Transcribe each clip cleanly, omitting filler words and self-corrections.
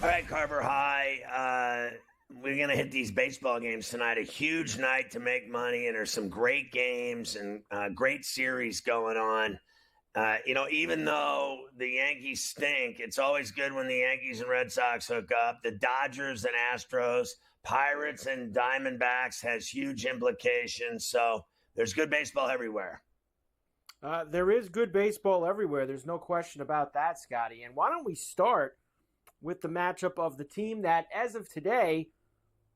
All right, Carver High. We're going to hit these baseball games tonight. A huge night to make money, and there's some great games and great series going on. Even though the Yankees stink, it's always good when the Yankees and Red Sox hook up. The Dodgers and Astros, Pirates and Diamondbacks has huge implications. So there's good baseball everywhere. There is good baseball everywhere. There's no question about that, Scotty. And why don't we start with the matchup of the team that, as of today,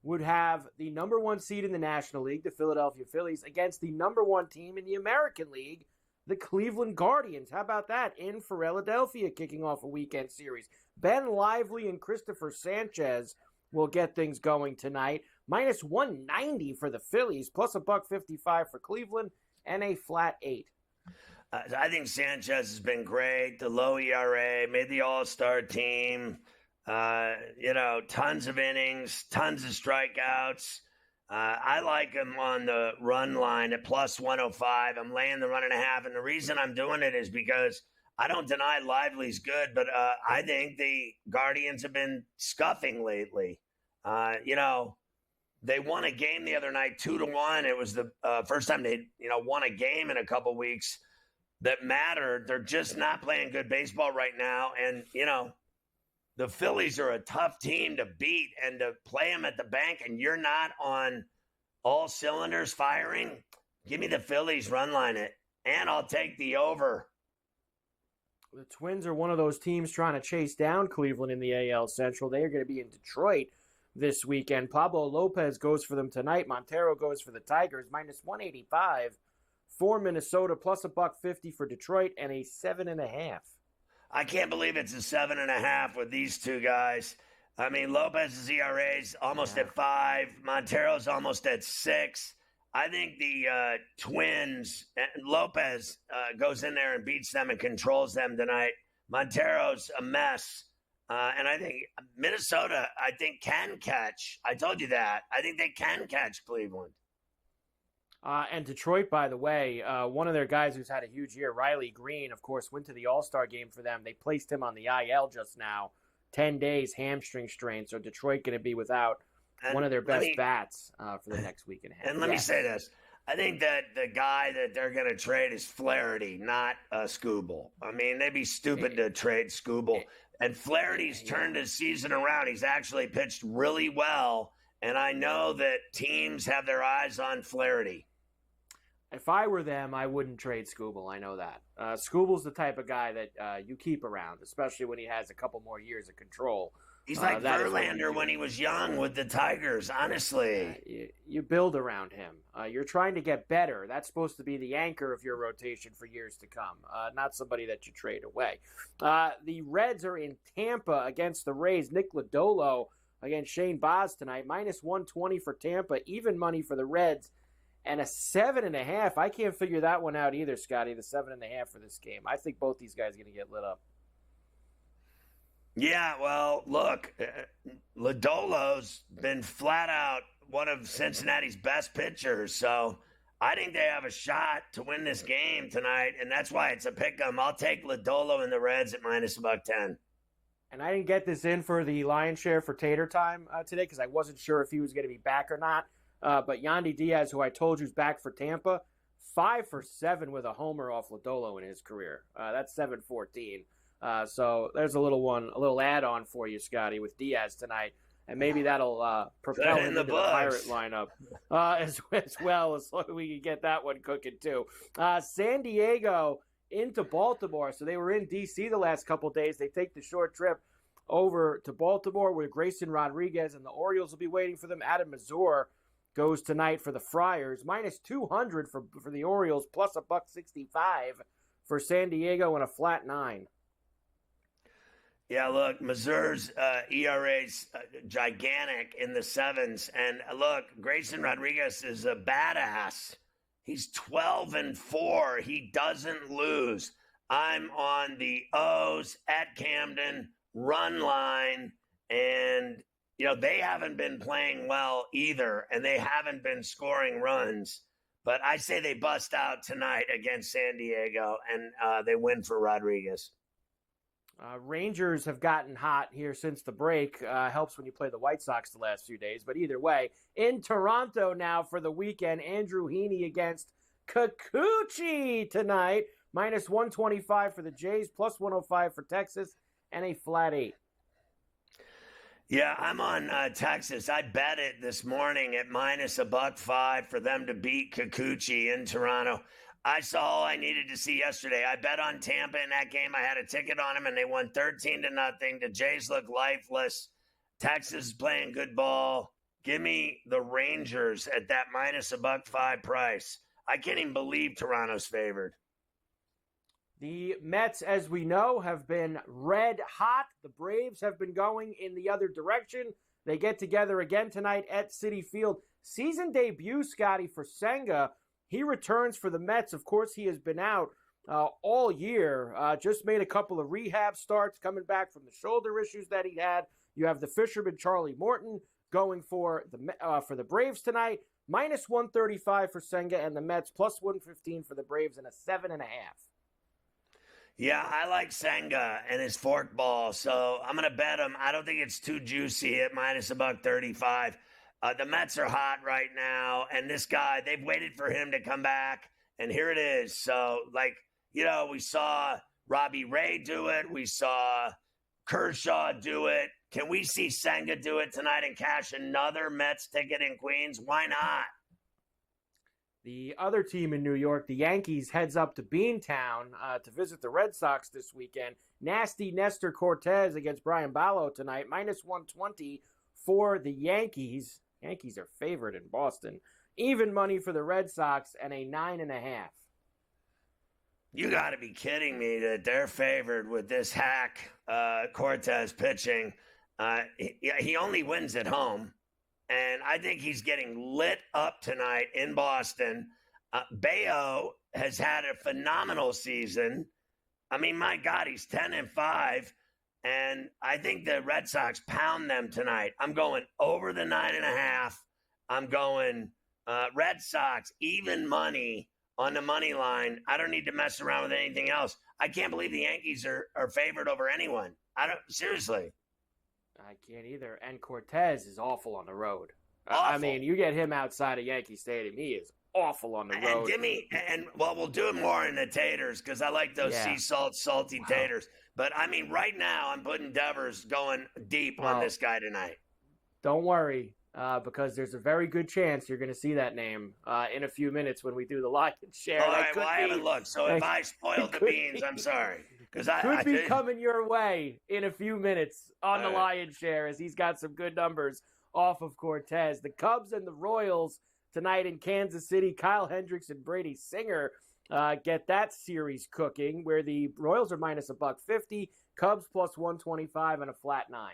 would have the number one seed in the National League, the Philadelphia Phillies, against the number one team in the American League, the Cleveland Guardians. How about that? In Philadelphia, kicking off a weekend series. Ben Lively and Christopher Sanchez will get things going tonight. Minus 190 for the Phillies, plus $1.55 for Cleveland, and a flat 8. I think Sanchez has been great. The low ERA, made the All-Star team. Tons of innings, tons of strikeouts. I like him on the run line at plus 105. I'm laying the 1.5. And the reason I'm doing it is because I don't deny Lively's good, but I think the Guardians have been scuffing lately. They won a game the other night, 2-1. It was the first time they, won a game in a couple weeks that mattered. They're just not playing good baseball right now. And, the Phillies are a tough team to beat, and to play them at the bank and you're not on all cylinders firing, give me the Phillies run line it, and I'll take the over. The Twins are one of those teams trying to chase down Cleveland in the AL Central. They are going to be in Detroit this weekend. Pablo Lopez goes for them tonight. Montero goes for the Tigers, minus 185 for Minnesota, plus $1.50 for Detroit, and a 7.5. I can't believe it's a 7.5 with these two guys. I mean, Lopez's ERA's almost at 5. Montero's almost at 6. I think the Twins, Lopez goes in there and beats them and controls them tonight. Montero's a mess. And I think Minnesota, can catch. I told you that. I think they can catch Cleveland. And Detroit, by the way, one of their guys who's had a huge year, Riley Green, of course, went to the All-Star game for them. They placed him on the IL just now. 10 days, hamstring strain. So Detroit going to be without one of their best bats for the next week and a half. And let me say this. I think that the guy that they're going to trade is Flaherty, not Skubal. I mean, they'd be stupid to trade Skubal. And Flaherty's turned his season around. He's actually pitched really well. And I know that teams have their eyes on Flaherty. If I were them, I wouldn't trade Skubal. I know that. Skubal's the type of guy that you keep around, especially when he has a couple more years of control. He's like Verlander when he was young with the Tigers, honestly. You build around him. You're trying to get better. That's supposed to be the anchor of your rotation for years to come, not somebody that you trade away. The Reds are in Tampa against the Rays. Nick Lodolo against Shane Baz tonight. Minus 120 for Tampa, even money for the Reds, and a 7.5. I can't figure that one out either, Scotty, the 7.5 for this game. I think both these guys are going to get lit up. Yeah, well, look, Lodolo's been flat out one of Cincinnati's best pitchers, so I think they have a shot to win this game tonight, and that's why it's a pick-em. I'll take Lodolo and the Reds at minus $1.10. And I didn't get this in for the lion's share for Tater Time today because I wasn't sure if he was going to be back or not. But Yandy Diaz, who I told you is back for Tampa, 5 for 7 with a homer off Lodolo in his career. That's 7-14. So there's a little add-on for you, Scotty, with Diaz tonight. And maybe that'll propel him into the Pirate lineup as well, as long as we can get that one cooking too. San Diego into Baltimore. So they were in D.C. the last couple days. They take the short trip over to Baltimore where Grayson Rodriguez and the Orioles will be waiting for them. Adam Mazur goes tonight for the Friars. Minus 200 for the Orioles, plus $1.65 for San Diego and a flat 9. Yeah, look, Mazur's ERA's gigantic in the 7s. And look, Grayson Rodriguez is a badass. He's 12-4. He doesn't lose. I'm on the O's at Camden run line, and they haven't been playing well either, and they haven't been scoring runs. But I say they bust out tonight against San Diego, and they win for Rodriguez. Rangers have gotten hot here since the break. Helps when you play the White Sox the last few days. But either way, in Toronto now for the weekend, Andrew Heaney against Kikuchi tonight. Minus 125 for the Jays, plus 105 for Texas, and a flat 8. Yeah, I'm on Texas. I bet it this morning at minus $1.05 for them to beat Kikuchi in Toronto. I saw all I needed to see yesterday. I bet on Tampa in that game. I had a ticket on them, and they won 13-0. The Jays look lifeless. Texas is playing good ball. Give me the Rangers at that minus $1.05 price. I can't even believe Toronto's favored. The Mets, as we know, have been red hot. The Braves have been going in the other direction. They get together again tonight at Citi Field. Season debut, Scotty, for Senga. He returns for the Mets. Of course, he has been out all year. Just made a couple of rehab starts coming back from the shoulder issues that he had. You have the fisherman Charlie Morton going for the Braves tonight. Minus 135 for Senga and the Mets. Plus 115 for the Braves and a 7.5. Yeah, I like Senga and his forkball, so I'm going to bet him. I don't think it's too juicy at minus $1.35. The Mets are hot right now, and this guy, they've waited for him to come back, and here it is. So, we saw Robbie Ray do it. We saw Kershaw do it. Can we see Senga do it tonight and cash another Mets ticket in Queens? Why not? The other team in New York, the Yankees, heads up to Beantown to visit the Red Sox this weekend. Nasty Nestor Cortez against Brian Ballo tonight. Minus 120 for the Yankees. Yankees are favored in Boston. Even money for the Red Sox and a 9.5. You got to be kidding me that they're favored with this hack Cortez pitching. He only wins at home. And I think he's getting lit up tonight in Boston. Bayo has had a phenomenal season. I mean, my God, he's 10-5. And I think the Red Sox pound them tonight. I'm going over the 9.5. I'm going Red Sox, even money on the money line. I don't need to mess around with anything else. I can't believe the Yankees are favored over anyone. Seriously. I can't either. And Cortez is awful on the road. Awful. I mean, you get him outside of Yankee Stadium, he is awful on the road. We'll do it more in the taters because I like those sea salt, salty taters. But, I mean, right now I'm putting Devers going deep on this guy tonight. Don't worry, because there's a very good chance you're going to see that name in a few minutes when we do the lock and share. All right, I haven't looked. So if I spoiled the beans, I'm sorry. Could be coming your way in a few minutes on the Lion Share as he's got some good numbers off of Cortez. The Cubs and the Royals tonight in Kansas City. Kyle Hendricks and Brady Singer get that series cooking, where the Royals are minus $1.50, Cubs plus 125 and a flat 9.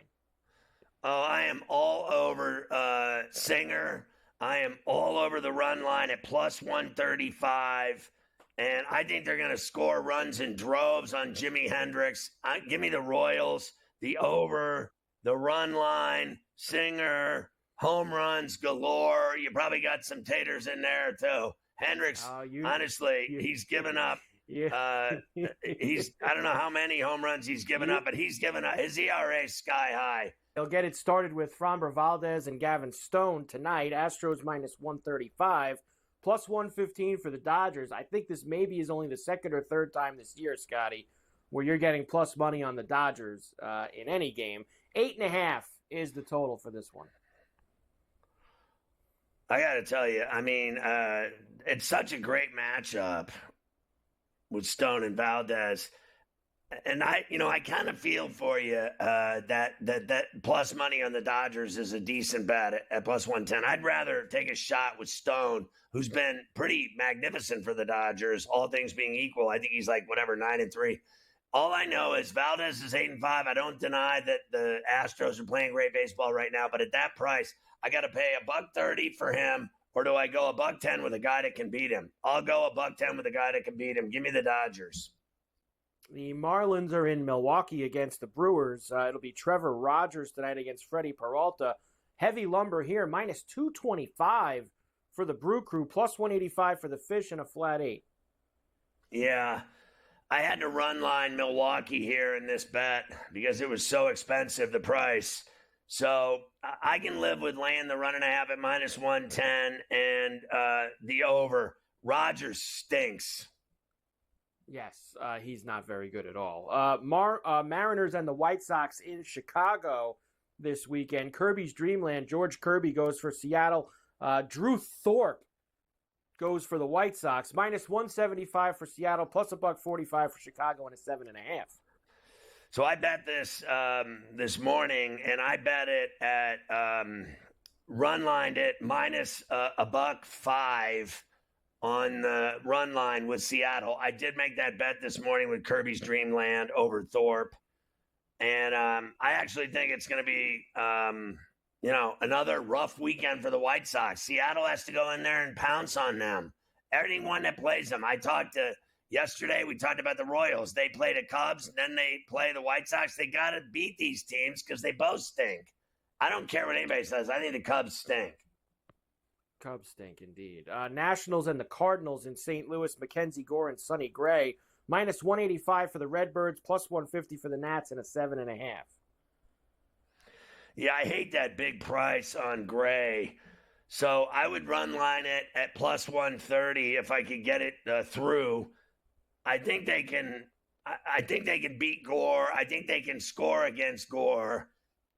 Oh, I am all over Singer. I am all over the run line at plus 135. And I think they're going to score runs in droves on Jimi Hendrix. Give me the Royals, the over, the run line, Singer, home runs galore. You probably got some taters in there, too. Hendricks, he's given up. I don't know how many home runs he's given up, but he's given up. His ERA is sky high. They'll get it started with Framber Valdez and Gavin Stone tonight. Astros minus 135. Plus 115 for the Dodgers. I think this maybe is only the second or third time this year, Scotty, where you're getting plus money on the Dodgers in any game. 8.5 is the total for this one. I got to tell you, I mean, it's such a great matchup with Stone and Valdez. And I kind of feel for you that plus money on the Dodgers is a decent bet at plus 110. I'd rather take a shot with Stone, who's been pretty magnificent for the Dodgers, all things being equal. I think he's 9-3. All I know is Valdez is 8-5. I don't deny that the Astros are playing great baseball right now, but at that price, I got to pay $1.30 for him, or do I go $1.10 with a guy that can beat him? I'll go $1.10 with a guy that can beat him. Give me the Dodgers. The Marlins are in Milwaukee against the Brewers. It'll be Trevor Rogers tonight against Freddie Peralta. Heavy lumber here, minus 225 for the Brew Crew, plus 185 for the Fish, and a flat 8. Yeah. I had to run line Milwaukee here in this bet because it was so expensive, the price. So I can live with laying the 1.5 at minus 110 and the over. Rogers stinks. Yes, he's not very good at all. Mariners and the White Sox in Chicago this weekend. Kirby's Dreamland. George Kirby goes for Seattle. Drew Thorpe goes for the White Sox. Minus 175 for Seattle, plus $1.45 for Chicago, and a 7.5. So I bet this morning, and I bet it at run lined it minus $1.05 on the run line with Seattle. I did make that bet this morning with Kirby's Dreamland over Thorpe. And I actually think it's going to be, another rough weekend for the White Sox. Seattle has to go in there and pounce on them. Anyone that plays them. Yesterday, we talked about the Royals. They play the Cubs, then they play the White Sox. They got to beat these teams because they both stink. I don't care what anybody says. I think the Cubs stink. Cubs stink indeed. Nationals and the Cardinals in St. Louis. Mackenzie Gore and Sonny Gray. Minus 185 for the Redbirds, plus 150 for the Nats, and a 7.5. Yeah, I hate that big price on Gray. So I would run line it at plus 130 if I could get it through. I think they can beat Gore. I think they can score against Gore.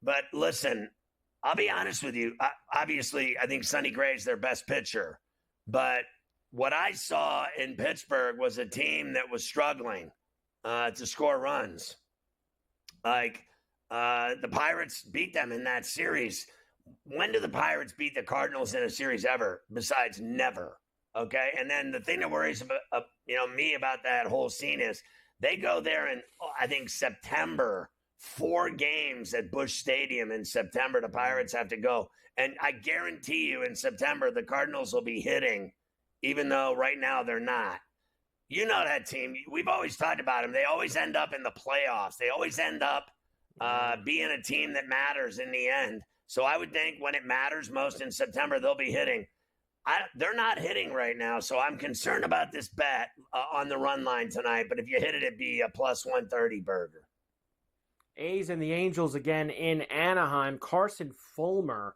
But listen, I'll be honest with you. Obviously, I think Sonny Gray is their best pitcher. But what I saw in Pittsburgh was a team that was struggling to score runs. The Pirates beat them in that series. When do the Pirates beat the Cardinals in a series ever? Besides never. Okay. And then the thing that worries me about that whole scene is they go there in, I think, September, 4 games at Busch Stadium in September. The Pirates have to go. And I guarantee you in September, the Cardinals will be hitting, even though right now they're not. You know that team. We've always talked about them. They always end up in the playoffs. They always end up being a team that matters in the end. So I would think when it matters most in September, they'll be hitting. They're not hitting right now, so I'm concerned about this bet on the run line tonight. But if you hit it, it'd be a plus 130 burger. A's and the Angels again in Anaheim. Carson Fulmer,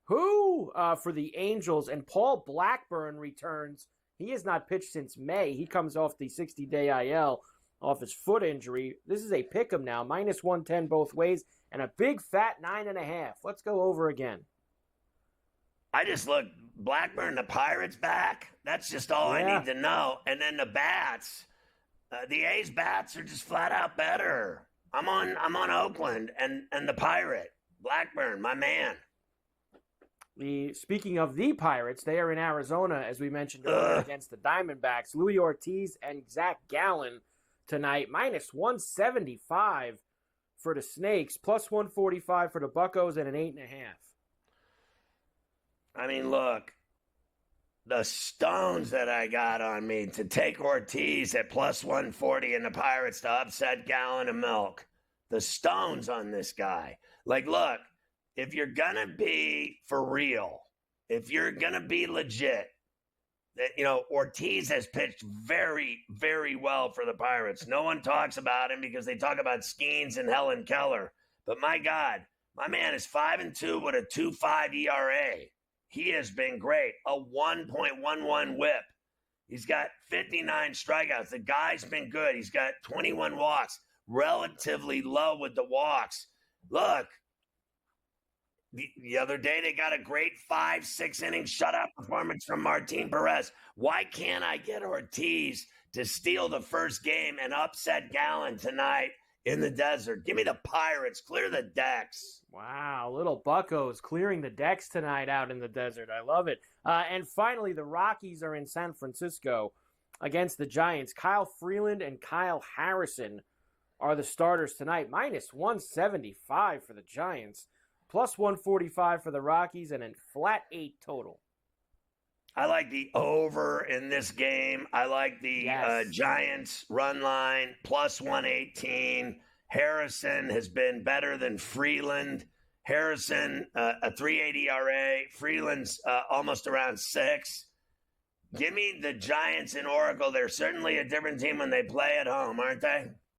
who for the Angels, and Paul Blackburn returns. He has not pitched since May. He comes off the 60-day IL off his foot injury. This is a pick'em now, minus 110 both ways, and a big fat 9.5. Let's go over again. I just look, Blackburn, the Pirates back. That's just all I need to know. And then the bats, the A's bats are just flat out better. I'm on Oakland and the Pirate. Blackburn, my man. Speaking of the Pirates, they are in Arizona, as we mentioned earlier, against the Diamondbacks. Luis Ortiz and Zach Gallen tonight, minus 175 for the Snakes, plus 145 for the Buccos, and an 8.5. I mean, look, the stones that I got on me to take Ortiz at plus 140 and the Pirates to upset Gallon of Milk. The stones on this guy. Like, look, if you're going to be for real, if you're going to be legit, that Ortiz has pitched very, very well for the Pirates. No one talks about him because they talk about Skeens and Helen Keller. But my God, my man is 5-2 with a 2.5 ERA. He has been great. A 1.11 whip. He's got 59 strikeouts. The guy's been good. He's got 21 walks. Relatively low with the walks. Look, the other day they got a great 5-6 inning shutout performance from Martin Perez. Why can't I get Ortiz to steal the first game and upset Gallen tonight in the desert? Give me the Pirates. Clear the decks. Wow, little Buccos clearing the decks tonight out in the desert. I love it. And finally, the Rockies are in San Francisco against the Giants. Kyle Freeland and Kyle Harrison are the starters tonight. Minus 175 for the Giants, plus 145 for the Rockies, and a flat 8 total. I like the over in this game. I like the Giants run line, plus 118. Harrison has been better than Freeland. Harrison, a 3.80 ERA. Freeland's almost around 6. Give me the Giants and Oracle. They're certainly a different team when they play at home, aren't they?